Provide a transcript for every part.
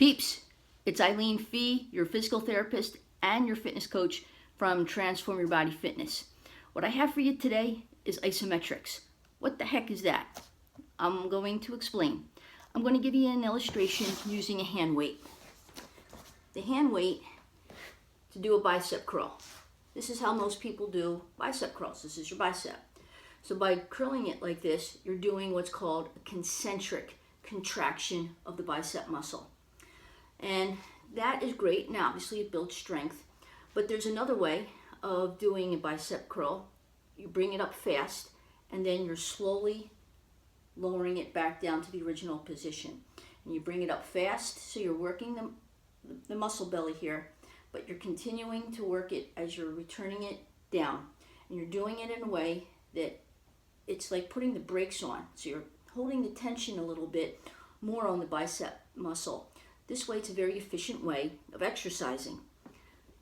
Peeps, it's Eileen Fee, your physical therapist and your fitness coach from Transform Your Body Fitness. What I have for you today is isometrics. What the heck is that? I'm going to explain. I'm going to give you an illustration using a hand weight. The hand weight to do a bicep curl. This is how most people do bicep curls. This is your bicep. So by curling it like this, you're doing what's called a concentric contraction of the bicep muscle. And that is great. Now, obviously, it builds strength. But there's another way of doing a bicep curl. You bring it up fast, and then you're slowly lowering it back down to the original position. And you bring it up fast, so you're working the muscle belly here, but you're continuing to work it as you're returning it down. And you're doing it in a way that it's like putting the brakes on. So you're holding the tension a little bit more on the bicep muscle. This way, it's a very efficient way of exercising.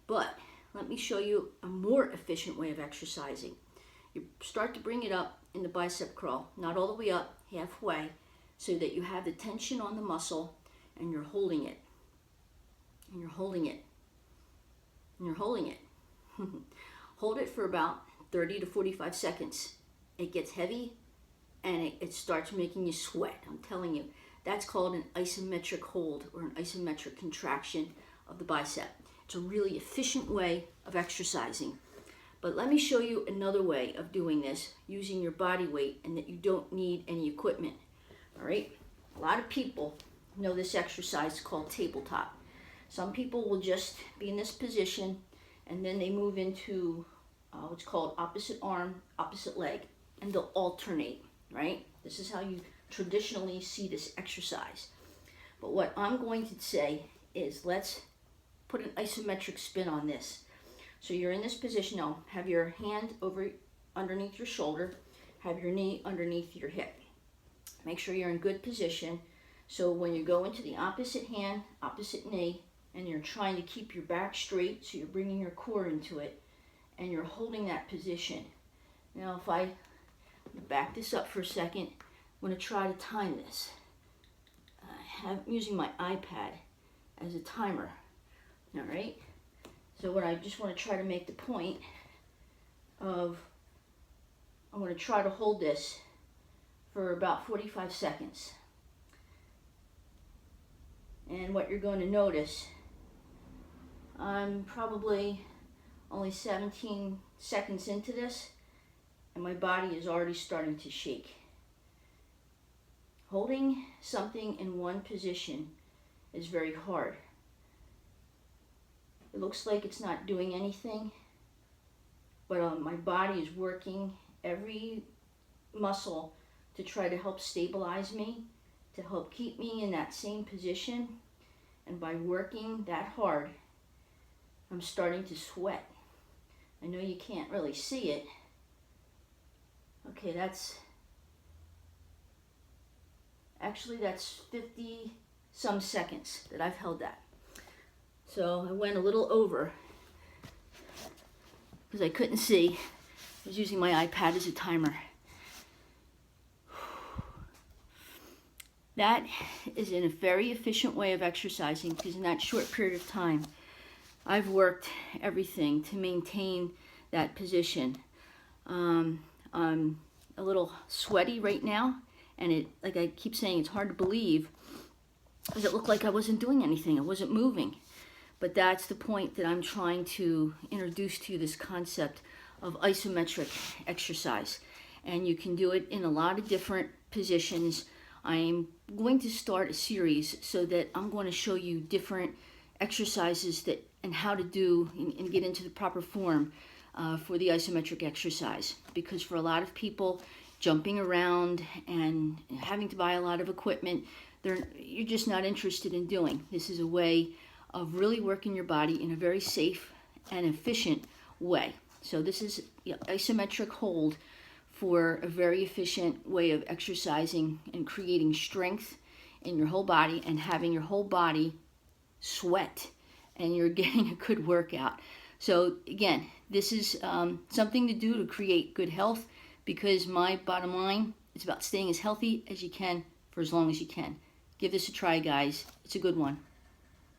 But let me show you a more efficient way of exercising. You start to bring it up in the bicep curl, not all the way up, halfway, so that you have the tension on the muscle and you're holding it. And you're holding it. And you're holding it. Hold it for about 30 to 45 seconds. It gets heavy and it starts making you sweat. I'm telling you. That's called an isometric hold or an isometric contraction of the bicep. It's a really efficient way of exercising. But let me show you another way of doing this using your body weight and that you don't need any equipment. All right? A lot of people know this exercise called tabletop. Some people will just be in this position and then they move into what's called opposite arm, opposite leg, and they'll alternate, right? This is how you traditionally see this exercise. But what I'm going to say is let's put an isometric spin on this. So you're in this position now. Have your hand over underneath your shoulder. Have your knee underneath your hip. Make sure you're in good position. So when you go into the opposite hand, opposite knee, and you're trying to keep your back straight, so you're bringing your core into it, and you're holding that position. Now if I back this up for a second, I'm going to try to time this. I'm using my iPad as a timer. All right. So what I just want to try to make the point of, I'm going to try to hold this for about 45 seconds. And what you're going to notice, I'm probably only 17 seconds into this, and my body is already starting to shake. Holding something in one position is very hard. It looks like it's not doing anything, but my body is working every muscle to try to help stabilize me, to help keep me in that same position. And by working that hard, I'm starting to sweat. I know you can't really see it. Okay, that's 50 some seconds that I've held that. So I went a little over because I couldn't see. I was using my iPad as a timer. That is in a very efficient way of exercising because in that short period of time, I've worked everything to maintain that position. I'm a little sweaty right now, and it, like I keep saying, it's hard to believe because it looked like I wasn't doing anything. I wasn't moving. But that's the point that I'm trying to introduce to you, this concept of isometric exercise. And you can do it in a lot of different positions. I'm going to start a series so that I'm going to show you different exercises that and how to do and get into the proper form for the isometric exercise. Because for a lot of people, jumping around and having to buy a lot of equipment, you're just not interested in doing. This is a way of really working your body in a very safe and efficient way. So this is isometric hold for a very efficient way of exercising and creating strength in your whole body and having your whole body sweat and you're getting a good workout. So again, this is something to do to create good health because my bottom line is about staying as healthy as you can for as long as you can. Give this a try, guys. It's a good one.